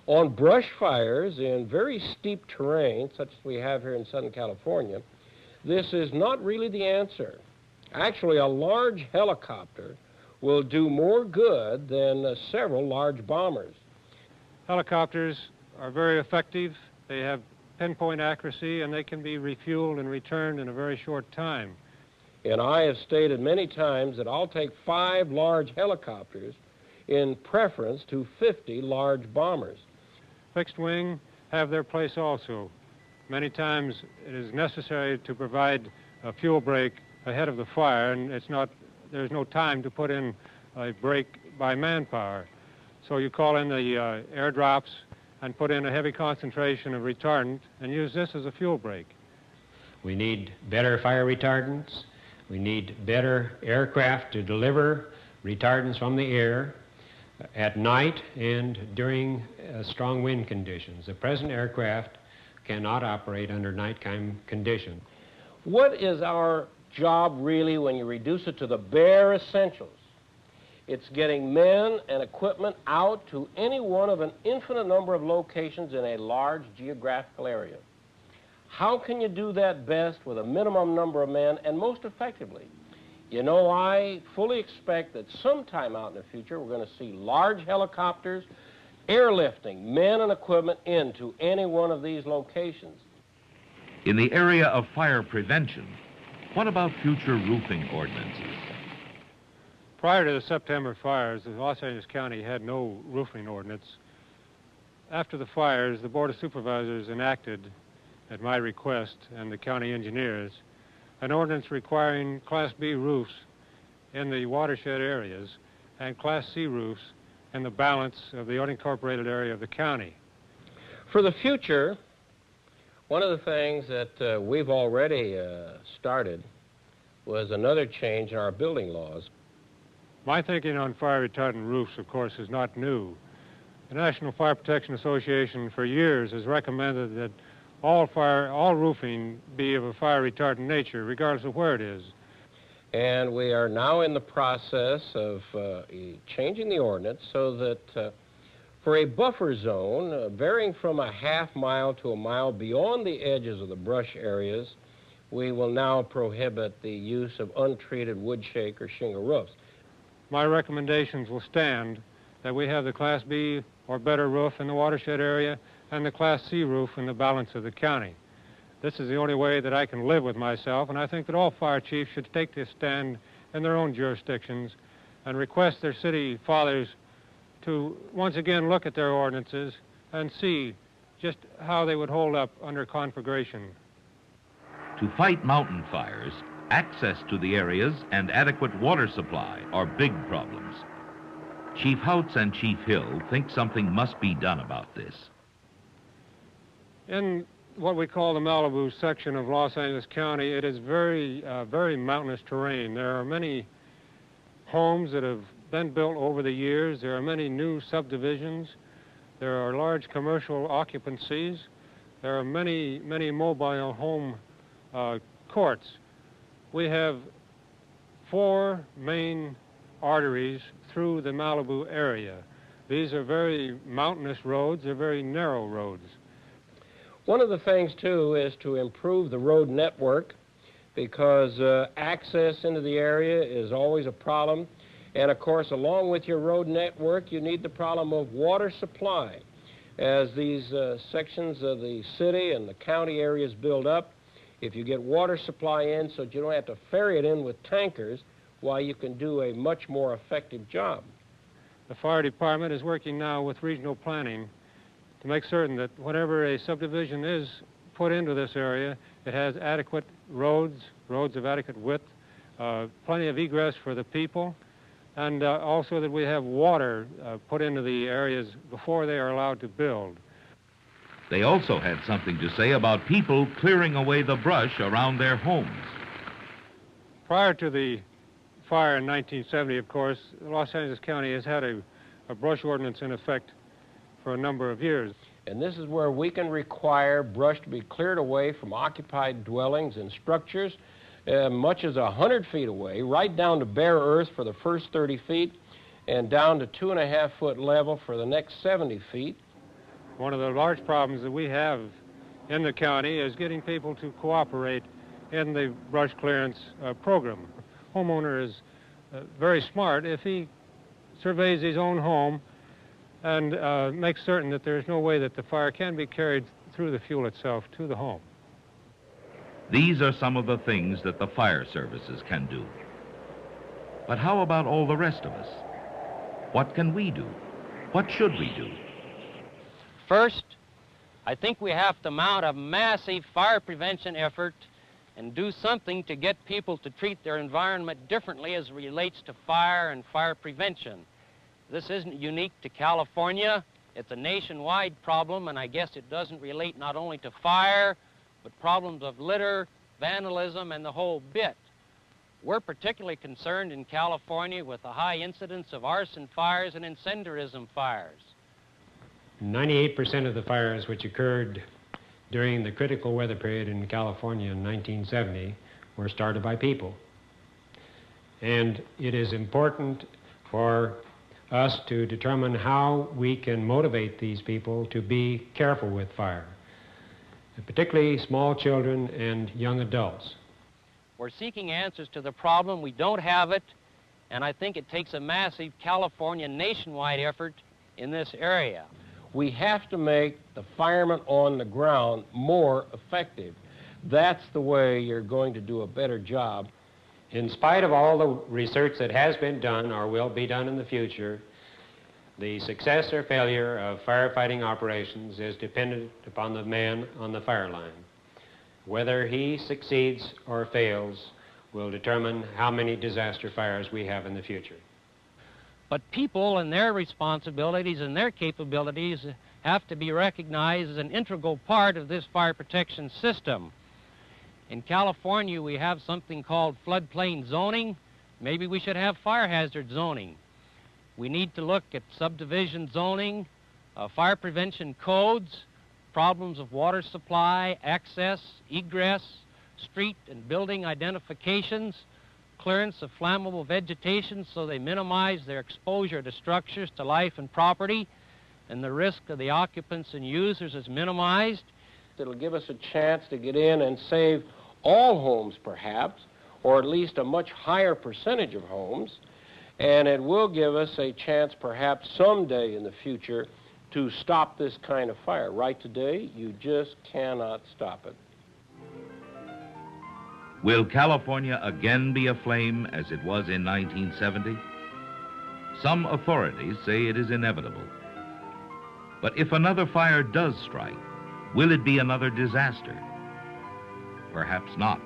On brush fires in very steep terrain, such as we have here in Southern California, this is not really the answer. Actually, a large helicopter will do more good than several large bombers. Helicopters are very effective. They have pinpoint accuracy, and they can be refueled and returned in a very short time. And I have stated many times that I'll take 5 large helicopters in preference to 50 large bombers. Fixed wing have their place also. Many times it is necessary to provide a fuel break ahead of the fire, and there's no time to put in a break by manpower. So you call in the airdrops and put in a heavy concentration of retardant and use this as a fuel break. We need better fire retardants. We need better aircraft to deliver retardants from the air at night and during strong wind conditions. The present aircraft cannot operate under nighttime conditions. What is our job really when you reduce it to the bare essentials? It's getting men and equipment out to any one of an infinite number of locations in a large geographical area. How can you do that best with a minimum number of men and most effectively? You know, I fully expect that sometime out in the future we're going to see large helicopters airlifting men and equipment into any one of these locations. In the area of fire prevention, what about future roofing ordinances? Prior to the September fires, Los Angeles County had no roofing ordinance. After the fires, the Board of Supervisors enacted, at my request and the county engineers, an ordinance requiring Class B roofs in the watershed areas and Class C roofs in the balance of the unincorporated area of the county. For the future, one of the things that we've already started was another change in our building laws. My thinking on fire retardant roofs, of course, is not new. The National Fire Protection Association for years has recommended that all roofing be of a fire retardant nature, regardless of where it is. And we are now in the process of changing the ordinance so that for a buffer zone varying from a half mile to a mile beyond the edges of the brush areas, we will now prohibit the use of untreated wood shake or shingle roofs. My recommendations will stand that we have the Class B or better roof in the watershed area and the Class C roof in the balance of the county. This is the only way that I can live with myself, and I think that all fire chiefs should take this stand in their own jurisdictions and request their city fathers to once again look at their ordinances and see just how they would hold up under conflagration. To fight mountain fires, access to the areas and adequate water supply are big problems. Chief Houts and Chief Hill think something must be done about this. In what we call the Malibu section of Los Angeles County, it is very mountainous terrain. There are many homes that have been built over the years. There are many new subdivisions. There are large commercial occupancies. There are many mobile home courts. We have 4 main arteries through the Malibu area. These are very mountainous roads. They're very narrow roads. One of the things, too, is to improve the road network because access into the area is always a problem. And, of course, along with your road network, you need the problem of water supply. As these sections of the city and the county areas build up, if you get water supply in so that you don't have to ferry it in with tankers, why, you can do a much more effective job. The fire department is working now with regional planning to make certain that whenever a subdivision is put into this area, it has adequate roads of adequate width, plenty of egress for the people, and also that we have water put into the areas before they are allowed to build. They also had something to say about people clearing away the brush around their homes. Prior to the fire in 1970, of course, Los Angeles County has had a brush ordinance in effect for a number of years. And this is where we can require brush to be cleared away from occupied dwellings and structures much as 100 feet away, right down to bare earth for the first 30 feet and down to 2.5-foot level for the next 70 feet. One of the large problems that we have in the county is getting people to cooperate in the brush clearance program. Homeowner is very smart if he surveys his own home and makes certain that there's no way that the fire can be carried through the fuel itself to the home. These are some of the things that the fire services can do. But how about all the rest of us? What can we do? What should we do? First, I think we have to mount a massive fire prevention effort and do something to get people to treat their environment differently as it relates to fire and fire prevention. This isn't unique to California. It's a nationwide problem, and I guess it doesn't relate not only to fire, but problems of litter, vandalism, and the whole bit. We're particularly concerned in California with the high incidence of arson fires and incendiarism fires. 98% of the fires which occurred during the critical weather period in California in 1970 were started by people. And it is important for us to determine how we can motivate these people to be careful with fire, particularly small children and young adults. We're seeking answers to the problem. We don't have it, and I think it takes a massive California nationwide effort in this area. We have to make the firemen on the ground more effective. That's the way you're going to do a better job. In spite of all the research that has been done or will be done in the future, the success or failure of firefighting operations is dependent upon the man on the fire line. Whether he succeeds or fails will determine how many disaster fires we have in the future. But people and their responsibilities and their capabilities have to be recognized as an integral part of this fire protection system. In California, we have something called floodplain zoning. Maybe we should have fire hazard zoning. We need to look at subdivision zoning, fire prevention codes, problems of water supply, access, egress, street and building identifications, clearance of flammable vegetation so they minimize their exposure to structures, to life and property, and the risk of the occupants and users is minimized. It'll give us a chance to get in and save all homes, perhaps, or at least a much higher percentage of homes, and it will give us a chance, perhaps someday in the future, to stop this kind of fire. Right today, you just cannot stop it. Will California again be aflame as it was in 1970? Some authorities say it is inevitable. But if another fire does strike, will it be another disaster? Perhaps not.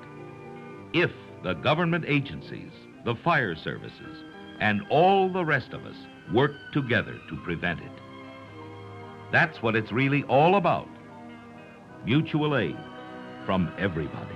If the government agencies, the fire services, and all the rest of us work together to prevent it. That's what it's really all about. Mutual aid from everybody.